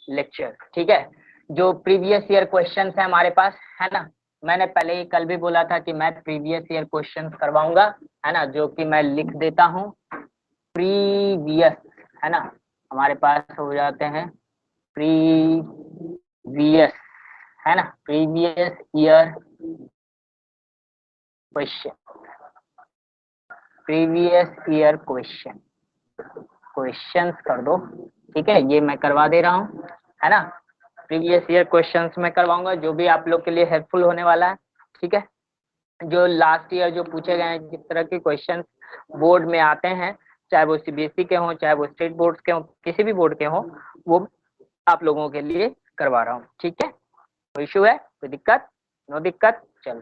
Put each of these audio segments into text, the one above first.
Lecture, ठीक है। जो प्रीवियस ईयर क्वेश्चंस है हमारे पास, है ना, मैंने पहले ही कल भी बोला था कि मैं प्रीवियस ईयर क्वेश्चंस करवाऊंगा, है ना, जो कि मैं लिख देता हूँ प्रीवियस, है ना, हमारे पास हो जाते हैं प्रीवियस, है ना, previous year question, previous year questions कर दो, ठीक है, ये मैं करवा दे रहा हूँ, है ना। प्रीवियस ईयर क्वेश्चंस मैं करवाऊंगा, जो भी आप लोग के लिए हेल्पफुल होने वाला है, ठीक है। जो लास्ट ईयर जो पूछे गए हैं, जिस तरह के क्वेश्चंस बोर्ड में आते हैं, चाहे वो सीबीएसई के हों, चाहे वो स्टेट बोर्ड के हों, किसी भी बोर्ड के हों, वो आप लोगों के लिए करवा रहा हूँ, ठीक है। कोई इशू है, कोई दिक्कत? नो दिक्कत, चलो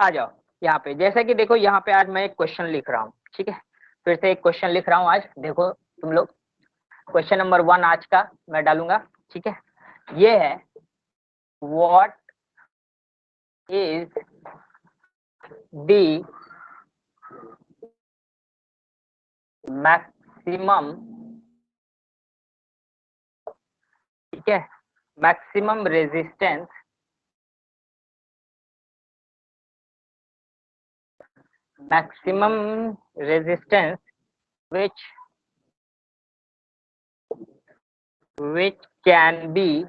आ जाओ यहाँ पे। जैसे कि देखो यहाँ पे आज मैं एक क्वेश्चन लिख रहा हूँ, ठीक है, फिर से एक क्वेश्चन लिख रहा हूँ आज, देखो तुम लोग, क्वेश्चन नंबर 1 आज का मैं डालूंगा, ठीक है। ये है, व्हाट इज द मैक्सिमम, ठीक है, maximum resistance, maximum resistance which can be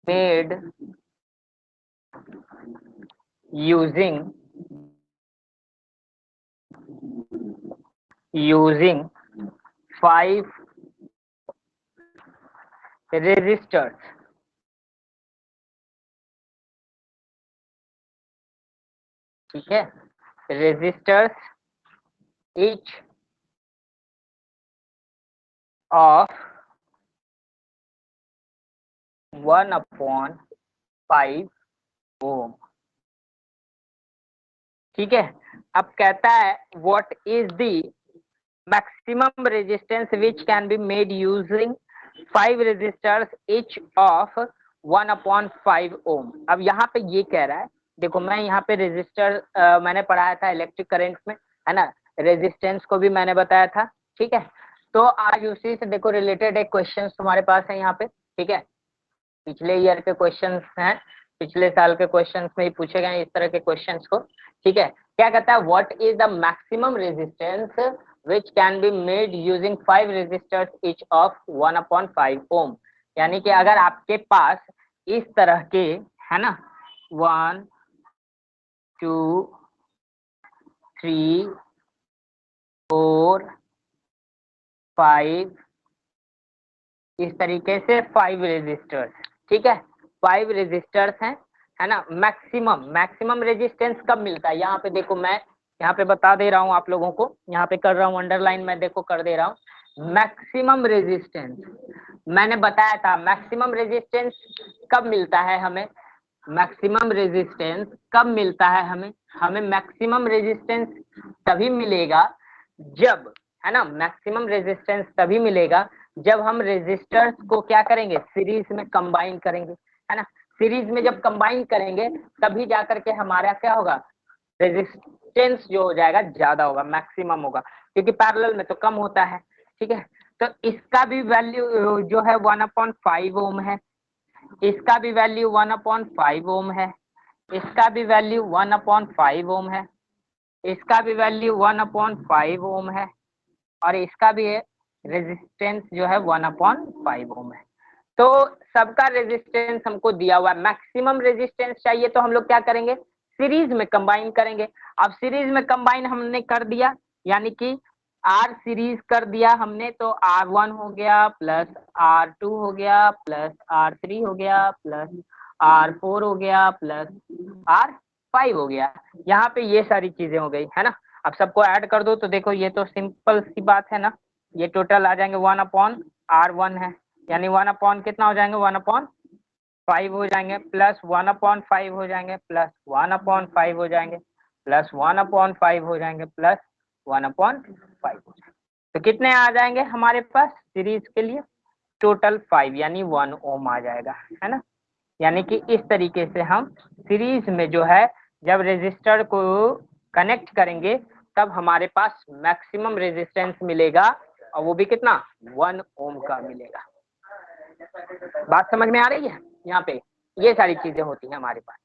made using 5 resistors, ठीक है, resistors each of 1/5 ohm, ठीक है। अब कहता है what is the maximum resistance which can be made using 5 resistors each of 1/5 ohm. अब यहाँ पे ये कह रहा है, देखो मैं यहाँ पे रेजिस्टर मैंने पढ़ाया था इलेक्ट्रिक करंट में, है ना, रेजिस्टेंस को भी मैंने बताया था, ठीक है। तो आज उसी से देखो रिलेटेड एक क्वेश्चन तुम्हारे पास है यहाँ पे, ठीक है, पिछले ईयर के क्वेश्चंस हैं, पिछले साल के क्वेश्चंस में ही पूछे गए इस तरह के क्वेश्चंस को, ठीक है। क्या कहता है, what is the maximum resistance which can be made using 5 resistors each of 1/5 ohm, यानी कि अगर आपके पास इस तरह के, है ना, 1 2 3 4 5 इस तरीके से 5 रेजिस्टर्स, ठीक है, 5 रेजिस्टर्स हैं, है ना। मैक्सिमम रेजिस्टेंस कब मिलता है, यहाँ पे देखो मैं यहाँ पे बता दे रहा हूँ आप लोगों को, यहाँ पे कर रहा हूँ अंडरलाइन, मैं देखो कर दे रहा हूँ। मैक्सिमम रेजिस्टेंस मैंने बताया था, मैक्सिमम रेजिस्टेंस कब मिलता है हमें, मैक्सिमम रेजिस्टेंस कब मिलता है हमें, हमें मैक्सिमम रेजिस्टेंस तभी मिलेगा जब, है ना, मैक्सिमम रेजिस्टेंस तभी मिलेगा जब हम रेजिस्टर्स को क्या करेंगे, सीरीज में कंबाइन करेंगे, है ना। सीरीज में जब कंबाइन करेंगे तभी जाकर के हमारा क्या होगा, रेजिस्टेंस जो हो जाएगा ज्यादा होगा, मैक्सिमम होगा, क्योंकि पैरेलल में तो कम होता है, ठीक है। तो इसका भी वैल्यू जो है 1/5 ओम है, इसका भी वैल्यू 1/5 ओम है, इसका भी वैल्यू 1/5 ओम है, इसका भी वैल्यू 1/5 ओम है, और इसका भी है रेजिस्टेंस जो है 1/5 ओम है। तो सबका रेजिस्टेंस हमको दिया हुआ है, मैक्सिमम रेजिस्टेंस चाहिए तो हम लोग क्या करेंगे, सीरीज में कंबाइन करेंगे। अब सीरीज में कंबाइन हमने कर दिया, यानी कि आर सीरीज कर दिया हमने, तो R1 हो गया प्लस R2 हो गया प्लस R3 हो गया प्लस R4 हो गया प्लस R5 हो गया। यहाँ पे ये सारी चीजें हो गई, है ना। अब सबको ऐड कर दो तो देखो ये तो सिंपल सी बात है ना, ये टोटल आ जाएंगे 1/R1 है, यानी 1 कितना हो जाएंगे, 1/5 हो जाएंगे, प्लस 1/5 हो जाएंगे, प्लस 1/5 हो जाएंगे, प्लस 1/5 हो जाएंगे, प्लस 1/5 हो जाएंगे। तो कितने आ जाएंगे हमारे पास सीरीज के लिए, टोटल 5 यानी 1 ओम आ जाएगा, है ना। यानी कि इस तरीके से हम सीरीज में जो है जब रेजिस्टर को कनेक्ट करेंगे तब हमारे पास मैक्सिमम रेजिस्टेंस मिलेगा, और वो भी कितना, 1 ओम का मिलेगा। बात समझ में आ रही है? यहाँ पे ये सारी चीजें होती हैं हमारे पास।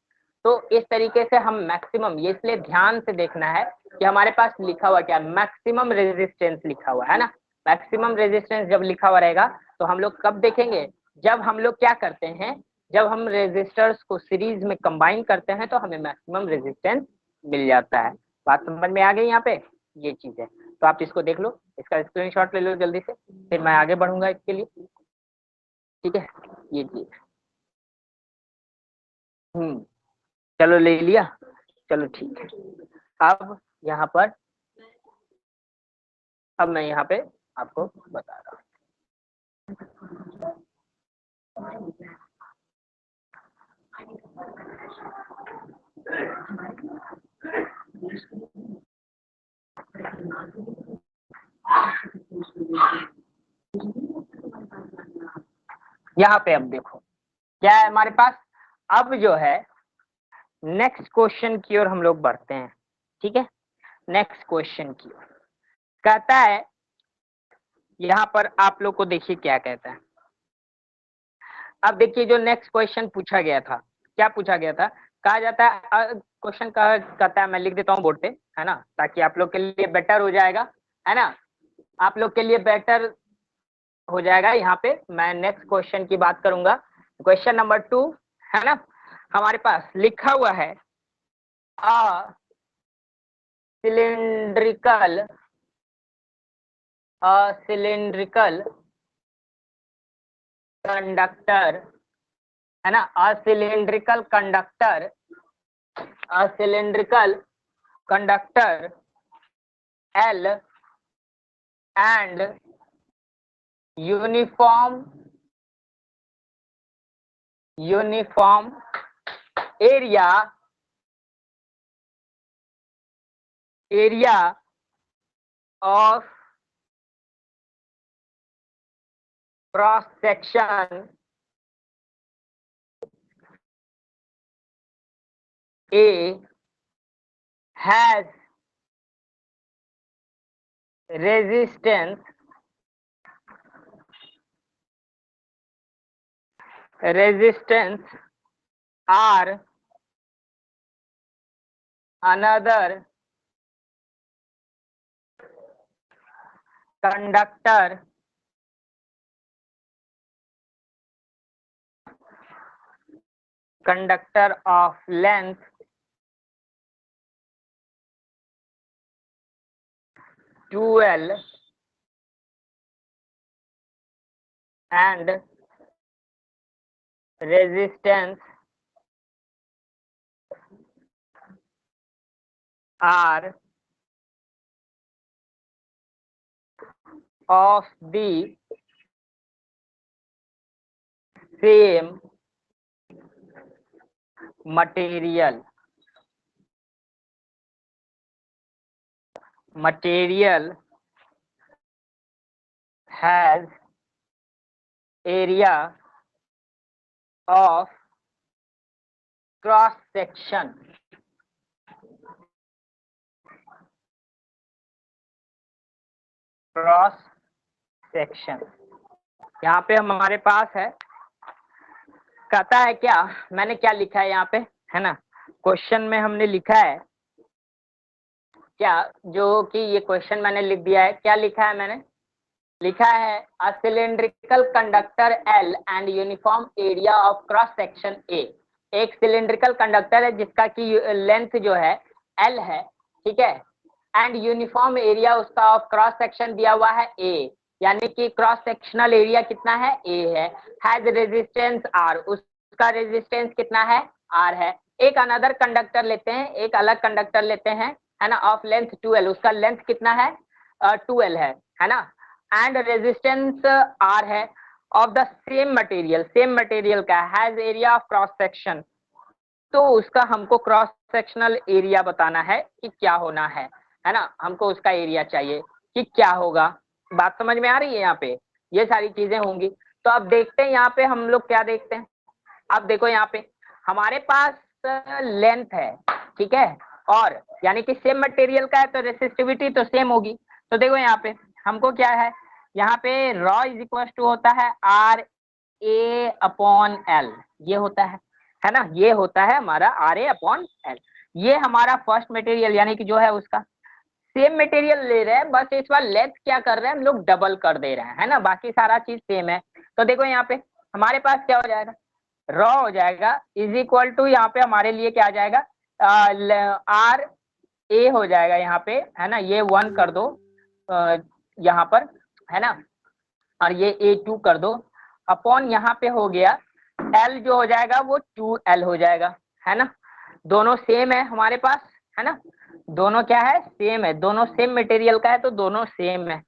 तो इस तरीके से हम मैक्सिमम, ये इसलिए ध्यान से देखना है कि हमारे पास लिखा हुआ क्या, मैक्सिमम रेजिस्टेंस लिखा हुआ है ना। मैक्सिमम रेजिस्टेंस जब लिखा हुआ रहेगा तो हम लोग कब देखेंगे, जब हम लोग क्या करते हैं, जब हम रेजिस्टर्स को सीरीज में कंबाइन करते हैं तो हमें मैक्सिमम रेजिस्टेंस मिल जाता है। बात समझ में आ गई यहाँ पे? ये चीज है, तो आप इसको देख लो, इसका स्क्रीनशॉट ले लो जल्दी से, फिर मैं आगे बढ़ूंगा इसके लिए। ठीक है, ये चीज। चलो ले लिया, चलो ठीक है। अब यहाँ पर, अब मैं यहाँ पे आपको बता रहा हूँ। यहाँ पे अब देखो क्या है हमारे पास। अब जो है नेक्स्ट क्वेश्चन की ओर हम लोग बढ़ते हैं। ठीक है, नेक्स्ट क्वेश्चन की ओर कहता है, यहाँ पर आप लोग को देखिए क्या कहता है। अब देखिए जो नेक्स्ट क्वेश्चन पूछा गया था, क्या पूछा गया था, कहा जाता है, क्वेश्चन कहता है, मैं लिख देता हूँ बोर्ड पे, है ना, ताकि आप लोग के लिए बेटर हो जाएगा, है ना, आप लोग के लिए बेटर हो जाएगा। यहाँ पे मैं नेक्स्ट क्वेश्चन की बात करूंगा, क्वेश्चन नंबर 2, है ना। हमारे पास लिखा हुआ है, अ सिलिंड्रिकल कंडक्टर, है ना, असिलिंड्रिकल conductor L and uniform area of cross section A has resistance R another conductor of length 2L and resistance R of the same material has area of cross section यहाँ पे हमारे पास है, कहता है क्या, मैंने क्या लिखा है यहाँ पे, है ना, क्वेश्चन में हमने लिखा है क्या, जो कि ये क्वेश्चन मैंने लिख दिया है, क्या लिखा है मैंने, लिखा है a cylindrical conductor L and uniform area of cross section A। एक सिलिंड्रिकल कंडक्टर है जिसका कि लेंथ जो है L है, ठीक है, एंड यूनिफॉर्म एरिया उसका ऑफ क्रॉस सेक्शन दिया हुआ है A, यानी कि क्रॉस सेक्शनल एरिया कितना है, A है, हैज रेजिस्टेंस R, उसका रेजिस्टेंस कितना है, R है। एक अनदर कंडक्टर लेते हैं, एक अलग कंडक्टर लेते हैं, है ना, ऑफ लेंथ 2L, उसका लेंथ कितना है, 2L है ना, एंड रेजिस्टेंस R है, ऑफ द सेम मटेरियल का has area of cross section, तो उसका हमको क्रॉस सेक्शनल एरिया बताना है कि क्या होना है ना, हमको उसका एरिया चाहिए कि क्या होगा। बात समझ में आ रही है? यहाँ पे ये सारी चीजें होंगी। तो अब देखते हैं यहाँ पे हम लोग क्या देखते हैं। अब देखो यहाँ पे हमारे पास लेंथ है, ठीक है, और यानी कि सेम मटेरियल का है तो रेसिस्टिविटी तो सेम होगी। तो देखो यहाँ पे हमको क्या है, यहाँ पे रॉ इज इक्वल टू होता है आर ए अपॉन एल, ये होता है ना, ये होता है हमारा आर ए अपॉन एल। ये हमारा फर्स्ट मटेरियल यानी कि जो है उसका सेम मटेरियल ले रहे हैं, बस इस बार लेंथ क्या कर रहे हैं हम लोग, डबल कर दे रहे हैं, है ना, बाकी सारा चीज सेम है। तो देखो यहाँ पे हमारे पास क्या हो जाएगा, रॉ हो जाएगा इज इक्वल टू, यहाँ पे हमारे लिए क्या आ जाएगा, आर ए हो जाएगा यहाँ पे, है ना, ये 1 कर दो यहाँ पर, है ना, और ये A2 कर दो, अपॉन यहाँ पे हो गया L जो हो जाएगा वो 2L हो जाएगा, है ना, दोनों सेम है हमारे पास, है ना, दोनों क्या है, सेम है, दोनों सेम मटेरियल का है तो दोनों सेम है,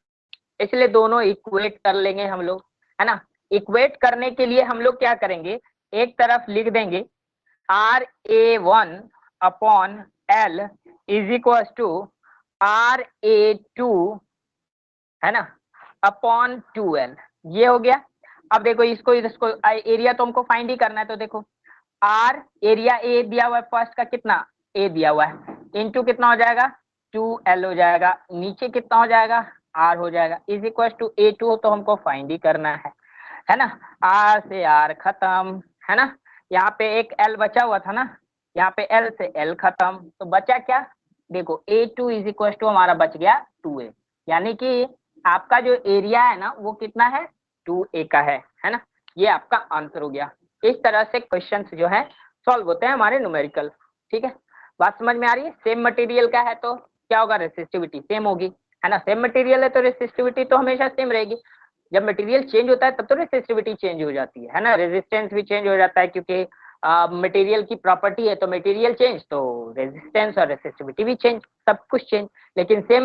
इसलिए दोनों इक्वेट कर लेंगे हम लोग, है ना। इक्वेट करने के लिए हम लोग क्या करेंगे, एक तरफ लिख देंगे RA1 upon L is equal to RA2, है ना, अपॉन 2L, ये हो गया। अब देखो इसको एरिया तो हमको फाइंड ही करना है, तो देखो आर एरिया ए दिया हुआ है फर्स्ट का, कितना ए दिया हुआ है, इनटू कितना हो जाएगा 2L हो जाएगा, नीचे कितना हो जाएगा आर हो जाएगा, इज इक्वल टू A2 तो हमको फाइंड ही करना है ना, आर से आर खत्म, है ना, यहाँ पे एक L बचा हुआ था ना, यहाँ पे L से L खत्म, तो बचा क्या, देखो A2 इज इक्वल टू हमारा बच गया 2A, यानी कि आपका जो एरिया है ना वो कितना है 2A का है ना, ये आपका आंसर हो गया। इस तरह से क्वेश्चंस जो है सॉल्व होते हैं हमारे न्यूमेरिकल, ठीक है, बात समझ में आ रही है। सेम मटेरियल का है तो क्या होगा, रेसिस्टिविटी सेम होगी, है ना, सेम मटेरियल है तो रेसिस्टिविटी तो हमेशा सेम रहेगी, जब मटेरियल चेंज होता है तब तो रेसिस्टिविटी चेंज हो जाती है ना, रेजिस्टेंस भी चेंज हो जाता है, क्योंकि मटेरियल की प्रॉपर्टी है, तो मटेरियल चेंज तो रेजिस्टेंस और रेसिस्टिविटी भी चेंज, सब कुछ चेंज। लेकिन सेम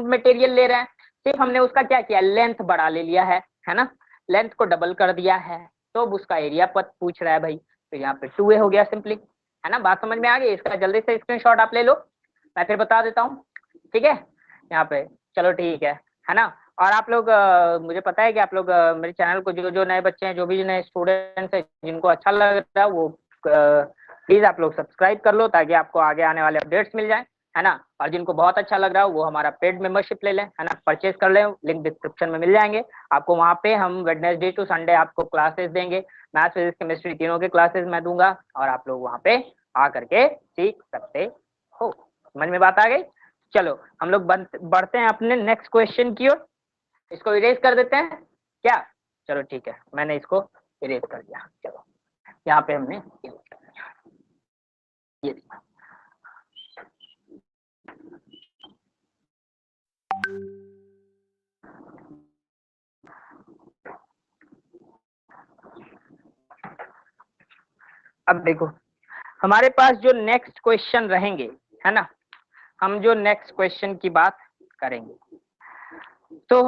मटेरियल ले रहे हैं, सिर्फ हमने उसका क्या किया, लेंथ बढ़ा ले लिया है ना, लेंथ को डबल कर दिया है, तो अब उसका एरिया पद पूछ रहा है भाई, तो यहाँ पे 2A हो गया सिंपली, है ना, बात समझ में आ गई। इसका जल्दी से स्क्रीनशॉट आप ले लो, मैं फिर बता देता हूँ, ठीक है, यहाँ पे चलो ठीक है ना। और आप लोग मुझे पता है कि आप लोग मेरे चैनल को जो जो नए बच्चे हैं, जो भी नए स्टूडेंट्स हैं, जिनको अच्छा लग रहा है वो प्लीज आप लोग सब्सक्राइब कर लो, ताकि आपको आगे आने वाले अपडेट्स मिल जाए, है ना, और जिनको बहुत अच्छा लग रहा है वो हमारा पेड मेंबरशिप ले लें, है ना, परचेज कर लें, लिंक डिस्क्रिप्शन में मिल जाएंगे आपको, वहाँ पे हम वेडनेसडे टू संडे आपको क्लासेस देंगे, मैथ्स फिजिक्स केमिस्ट्री तीनों के क्लासेस मैं दूंगा, और आप लोग वहाँ पे आ करके सीख सकते हो। समझ में बात आ गई। चलो हम लोग बढ़ते हैं अपने नेक्स्ट क्वेश्चन की ओर, इसको इरेज कर देते हैं क्या, चलो ठीक है, मैंने इसको इरेज कर दिया, चलो यहाँ पे हमने erase कर दिया। ये देखो अब देखो हमारे पास जो नेक्स्ट क्वेश्चन रहेंगे, है ना, हम जो नेक्स्ट क्वेश्चन की बात करेंगे, तो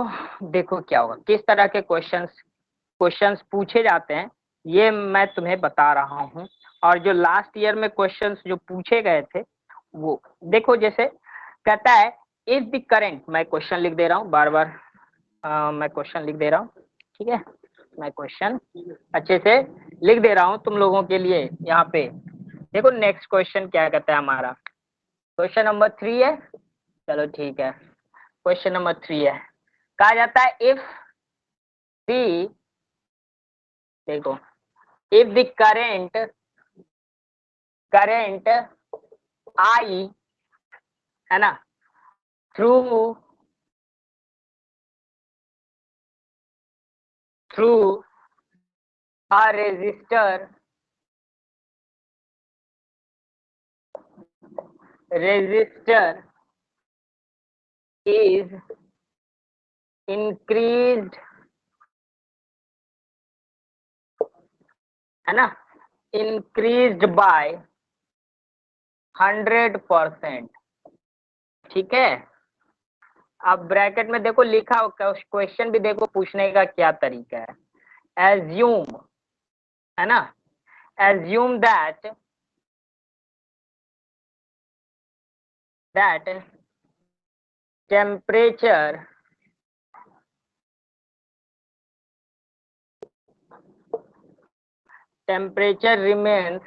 देखो क्या होगा, किस तरह के क्वेश्चंस पूछे जाते हैं ये मैं तुम्हें बता रहा हूँ। और जो लास्ट ईयर में क्वेश्चंस जो पूछे गए थे वो देखो, जैसे कहता है इफ द करंट, मैं क्वेश्चन लिख दे रहा हूँ बार बार, मैं क्वेश्चन लिख दे रहा हूँ, ठीक है, मैं क्वेश्चन अच्छे से लिख दे रहा हूँ तुम लोगों के लिए। यहाँ पे देखो नेक्स्ट क्वेश्चन क्या कहता है हमारा, क्वेश्चन नंबर 3 है, चलो ठीक है, क्वेश्चन नंबर 3 है, कहा जाता है इफ दी, देखो इफ द करंट आई, है ना, through through a resistor is increased, है ना, इंक्रीज्ड बाय 100%, ठीक है। अब ब्रैकेट में देखो लिखा हो, क्वेश्चन भी देखो पूछने का क्या तरीका है, एज्यूम, है ना, assume that temperature temperature remains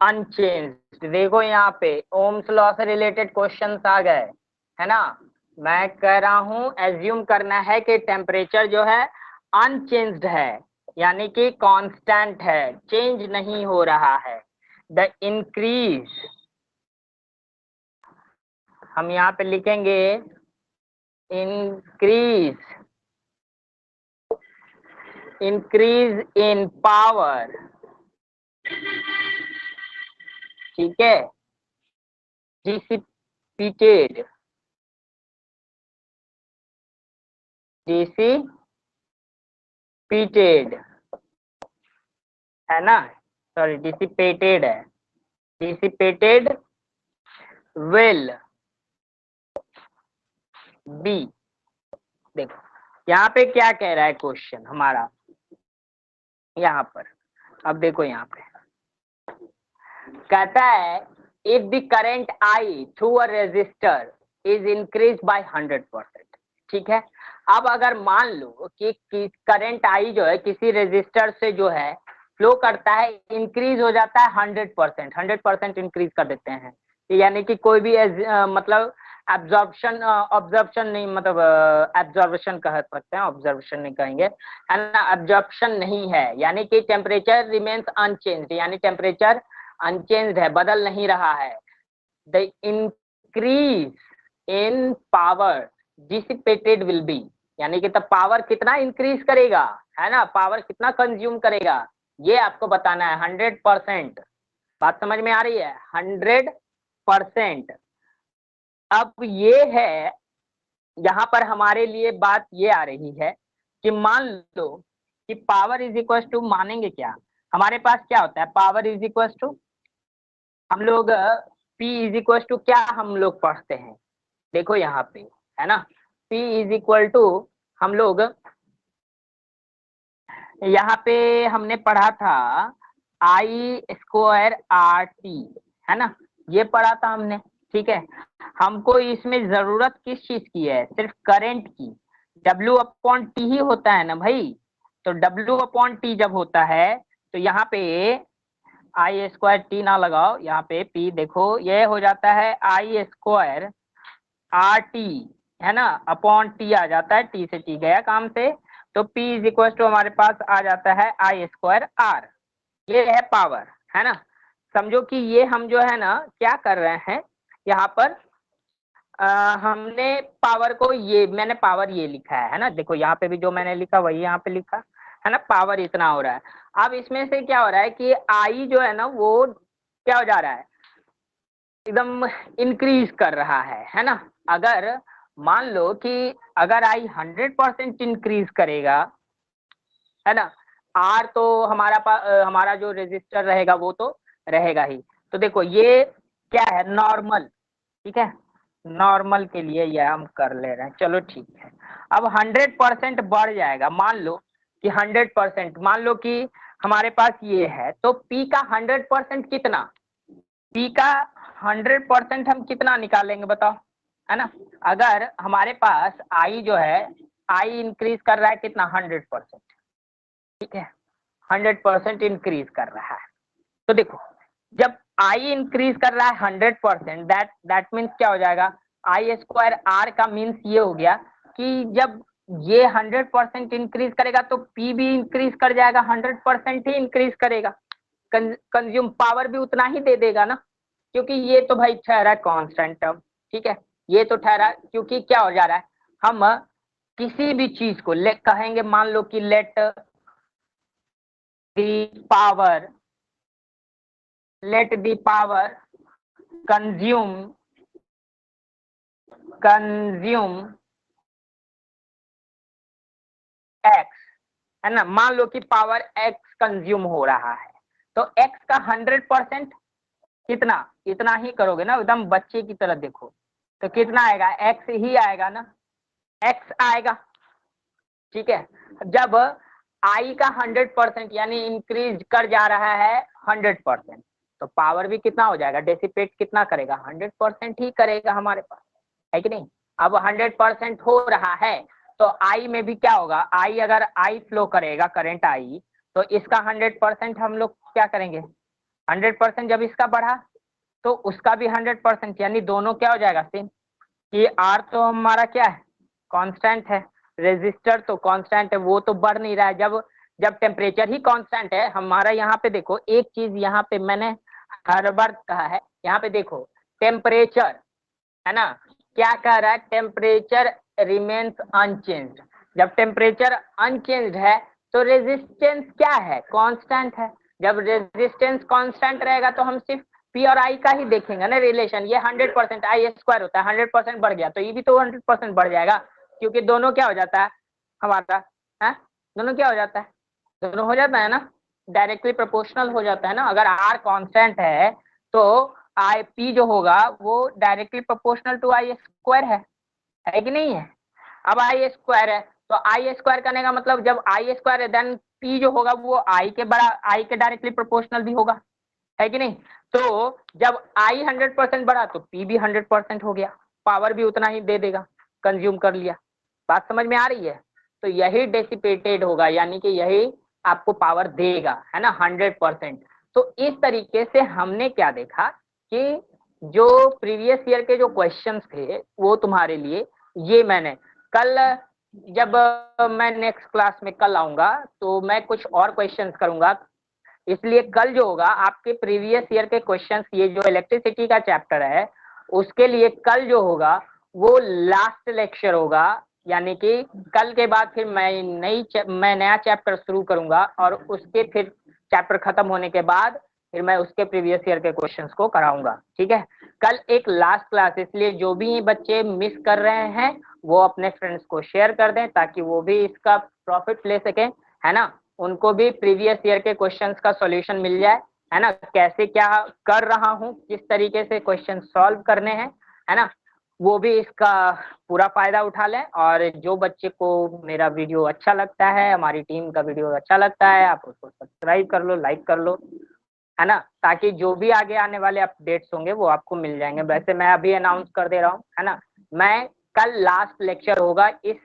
unchanged. देखो यहाँ पे ओम्स लॉ से रिलेटेड क्वेश्चंस आ गए, है ना। मैं कह रहा हूं एज्यूम करना है कि टेम्परेचर जो है अनचेंज्ड है, यानी कि कांस्टेंट है, चेंज नहीं हो रहा है। द इंक्रीज, हम यहाँ पे लिखेंगे इंक्रीज, इंक्रीज इन पावर, ठीक है, डिसिपेटेड, डिसिपेटेड, है ना, सॉरी डिसिपेटेड है, डिसिपेटेड विल बी। देखो यहाँ पे क्या कह रहा है क्वेश्चन हमारा, यहाँ पर अब देखो यहाँ पे कहता है if the current I through a resistor is increase by 100%, ठीक है। अब अगर मान लो कि करंट आई जो है किसी रेजिस्टर से जो है फ्लो करता है, इंक्रीज हो जाता है 100%, 100% इंक्रीज कर देते हैं, यानी कि कोई भी मतलब एब्जॉर्प्शन, ऑब्जर्प्शन नहीं, मतलब एब्जॉर्प्शन कह सकते हैं, ऑब्जर्वेशन नहीं कहेंगे, है ना, एब्जॉर्प्शन नहीं है, यानी कि टेम्परेचर रिमेन्स अनचेंज्ड, यानी टेम्परेचर अनचेंज्ड है, बदल नहीं रहा है। The increase in power dissipated will be, यानी कि तब पावर कितना इंक्रीज करेगा, है ना, पावर कितना कंज्यूम करेगा, ये आपको बताना है 100%। बात समझ में आ रही है, 100%। अब ये है, यहाँ पर हमारे लिए बात ये आ रही है कि मान लो कि पावर इज इक्वल टू, मानेंगे क्या, हमारे पास क्या होता है, पावर इज इक्वल टू, हम लोग P इज इक्वल टू क्या हम लोग पढ़ते हैं, देखो यहाँ पे, है ना, P इज इक्वल टू, हम लोग यहाँ पे हमने पढ़ा था आई स्क्वायर आर टी, है ना, ये पढ़ा था हमने, ठीक है। हमको इसमें जरूरत किस चीज की है, सिर्फ करंट की, W अपॉन टी ही होता है ना भाई, तो W अपॉन टी जब होता है तो यहाँ पे आई स्क्वायर टी ना लगाओ, यहाँ पे P देखो ये हो जाता है आई स्क्वायर आर टी, है ना, अपॉन टी आ जाता है, टी से टी गया काम से, तो P इज इक्वल टू हमारे पास आ जाता है आई स्क्वायर आर, ये है पावर, है ना। समझो कि ये हम जो है ना क्या कर रहे हैं यहाँ पर, हमने पावर को, ये मैंने पावर ये लिखा है ना, देखो यहाँ पे भी जो मैंने लिखा वही यहाँ पे लिखा, है ना, पावर इतना हो रहा है। अब इसमें से क्या हो रहा है कि आई जो है ना वो क्या हो जा रहा है, एकदम इंक्रीज कर रहा है ना। अगर मान लो कि अगर आई 100% इंक्रीज करेगा, है ना, आर तो हमारा जो रेजिस्टर रहेगा वो तो रहेगा ही, तो देखो ये क्या है, नॉर्मल, ठीक है, नॉर्मल के लिए ये हम कर ले रहे हैं, चलो ठीक है। अब 100% बढ़ जाएगा, मान लो कि 100%, मान लो कि हमारे पास ये है, तो P का 100% कितना, P का 100% हम कितना निकालेंगे बताओ, है ना। अगर हमारे पास I जो है, I इंक्रीज कर रहा है कितना, 100%, ठीक है, 100% इंक्रीज कर रहा है, तो देखो जब आई इंक्रीज कर रहा है 100%, दैट मीन्स क्या हो जाएगा, आई स्क्वायर आर का मीन्स ये हो गया कि जब ये 100% इंक्रीज करेगा तो पी भी इंक्रीज कर जाएगा, 100% ही इंक्रीज करेगा, कंज्यूम पावर भी उतना ही दे देगा ना, क्योंकि ये तो भाई ठहरा कांस्टेंट टर्म, ठीक है, ये तो ठहरा, क्योंकि क्या हो जा रहा है, हम किसी भी चीज को ले कहेंगे, मान लो कि let the power, let the power consume x, है ना, मान लो कि पावर x कंज्यूम हो रहा है, तो x का 100% कितना, इतना ही करोगे ना, एकदम बच्चे की तरह देखो, तो कितना आएगा, x ही आएगा ना, x आएगा, ठीक है। जब I का 100% यानी इंक्रीज कर जा रहा है 100%, तो पावर भी कितना हो जाएगा, डेसिपेट कितना करेगा, 100% ही करेगा हमारे पास, है कि नहीं। अब 100% हो रहा है तो आई में भी क्या होगा, आई अगर आई फ्लो करेगा करंट आई, तो इसका 100% हम लोग क्या करेंगे, 100% जब इसका बढ़ा तो उसका भी 100%, यानी दोनों क्या हो जाएगा सेम। ये आर तो हमारा क्या है, कांस्टेंट है, रेजिस्टर तो कांस्टेंट है, वो तो बढ़ नहीं रहा है। जब जब टेम्परेचर ही कांस्टेंट है हमारा, यहाँ पे देखो एक चीज यहाँ पे मैंने हर बार कहा है, यहाँ पे देखो टेम्परेचर है ना, क्या कह रहा है, टेम्परेचर रिमेन्स अनचेंज्ड। जब टेम्परेचर अनचेंज्ड है तो रेजिस्टेंस क्या है, कांस्टेंट है। जब रेजिस्टेंस कांस्टेंट रहेगा तो हम सिर्फ पी और आई का ही देखेंगे ना रिलेशन। ये 100% आई स्क्वायर होता है, 100% बढ़ गया तो ये भी तो 100% बढ़ जाएगा, क्योंकि दोनों क्या हो जाता है हमारा, है दोनों क्या हो जाता है, दोनों हो जाता है ना, डायरेक्टली प्रोपोर्शनल हो जाता है ना। अगर आर कांस्टेंट है तो आई पी जो होगा वो directly proportional to I square है कि नहीं है। अब आई स्क्वायर है तो आई स्क्वायर करने का मतलब जब आई स्क्वायर है देन पी जो होगा वो आई के बड़ा, आई के डायरेक्टली प्रोपोर्शनल भी होगा, है कि नहीं। तो जब आई 100% बढ़ा तो पी भी 100% हो गया, पावर भी उतना ही दे देगा, कंज्यूम कर लिया। बात समझ में आ रही है। तो यही डेसिपेटेड होगा, यानी कि यही आपको पावर देगा, है ना, 100%। तो इस तरीके से हमने क्या देखा कि जो प्रीवियस ईयर के जो क्वेश्चंस थे वो तुम्हारे लिए, ये मैंने कल, जब मैं नेक्स्ट क्लास में कल आऊंगा तो मैं कुछ और क्वेश्चंस करूंगा, इसलिए कल जो होगा आपके प्रीवियस ईयर के क्वेश्चंस, ये जो इलेक्ट्रिसिटी का चैप्टर है उसके लिए कल जो होगा वो लास्ट लेक्चर होगा। यानी कि कल के बाद फिर मैं नया चैप्टर शुरू करूंगा और उसके फिर चैप्टर खत्म होने के बाद फिर मैं उसके प्रीवियस ईयर के क्वेश्चंस को कराऊंगा। ठीक है, कल एक लास्ट क्लास, इसलिए जो भी बच्चे मिस कर रहे हैं वो अपने फ्रेंड्स को शेयर कर दें ताकि वो भी इसका प्रॉफिट ले सकें, है ना, उनको भी प्रीवियस ईयर के क्वेश्चंस का सॉल्यूशन मिल जाए, है ना, कैसे क्या कर रहा हूँ, किस तरीके से क्वेश्चन सॉल्व करने हैं, है ना, वो भी इसका पूरा फायदा उठा लें। और जो बच्चे को मेरा वीडियो अच्छा लगता है, हमारी टीम का वीडियो अच्छा लगता है, आप उसको सब्सक्राइब कर लो, लाइक कर लो, है ना, ताकि जो भी आगे आने वाले अपडेट्स होंगे वो आपको मिल जाएंगे। वैसे मैं अभी अनाउंस कर दे रहा हूँ, है ना, मैं कल लास्ट लेक्चर होगा इस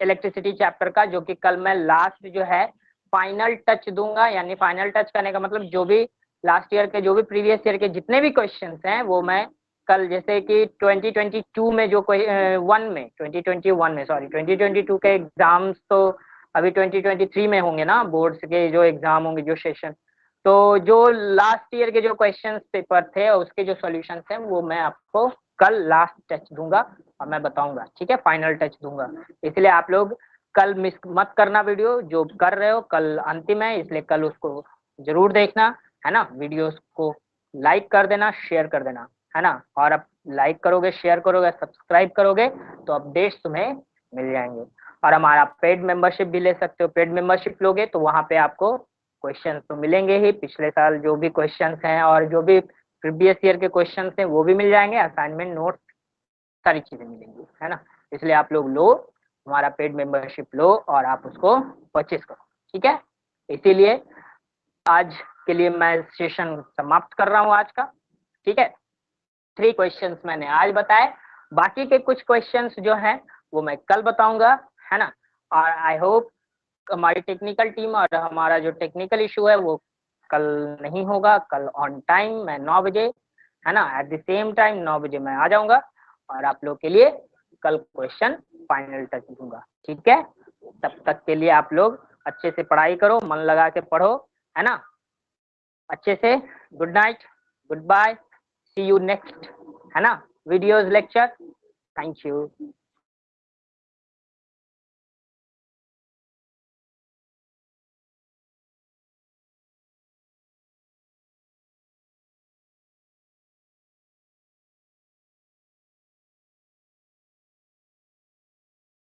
इलेक्ट्रिसिटी चैप्टर का, जो कि कल मैं लास्ट जो है फाइनल टच दूंगा। यानी फाइनल टच करने का मतलब जो भी लास्ट ईयर के, जो भी प्रीवियस ईयर के जितने भी क्वेश्चंस हैं वो मैं कल, जैसे कि 2022 में जो 2021 में सॉरी 2022 के एग्जाम्स तो अभी 2023 में होंगे ना, बोर्ड्स के जो एग्जाम होंगे, जो सेशन, तो जो लास्ट ईयर के जो क्वेश्चंस पेपर थे उसके जो सॉल्यूशंस हैं वो मैं आपको कल लास्ट टच दूंगा और मैं बताऊंगा, ठीक है, फाइनल टच दूंगा। इसलिए आप लोग कल मिस मत करना, वीडियो जो कर रहे हो कल अंतिम है, इसलिए कल उसको जरूर देखना, है ना, वीडियोस को लाइक कर देना, शेयर कर देना, है ना, और अब लाइक करोगे, शेयर करोगे, सब्सक्राइब करोगे तो अपडेट्स तुम्हें मिल जाएंगे। और हमारा पेड मेंबरशिप भी ले सकते हो, पेड मेंबरशिप लोगे तो वहाँ पे आपको क्वेश्चन तो मिलेंगे ही, पिछले साल जो भी क्वेश्चंस हैं और जो भी प्रीवियस ईयर के क्वेश्चंस हैं वो भी मिल जाएंगे, असाइनमेंट नोट सारी चीजें मिलेंगी, है ना। इसलिए आप लोग लो, हमारा पेड मेंबरशिप लो और आप उसको परचेज करो, ठीक है। इसीलिए आज के लिए मैं सेशन समाप्त कर रहा हूँ आज का, ठीक है। 3 क्वेश्चंस मैंने आज बताए, बाकी के कुछ क्वेश्चंस जो हैं वो मैं कल बताऊंगा, है ना। और आई होप हमारी टेक्निकल टीम और हमारा जो टेक्निकल इशू है वो कल नहीं होगा। कल ऑन टाइम मैं 9 बजे, है ना, एट द सेम टाइम 9 बजे मैं आ जाऊंगा और आप लोग के लिए कल क्वेश्चन फाइनल टच दूंगा, ठीक है। तब तक के लिए आप लोग अच्छे से पढ़ाई करो, मन लगा के पढ़ो, है ना, अच्छे से। Good night, good bye, see you next, है ना, वीडियोज लेक्चर। Thank you.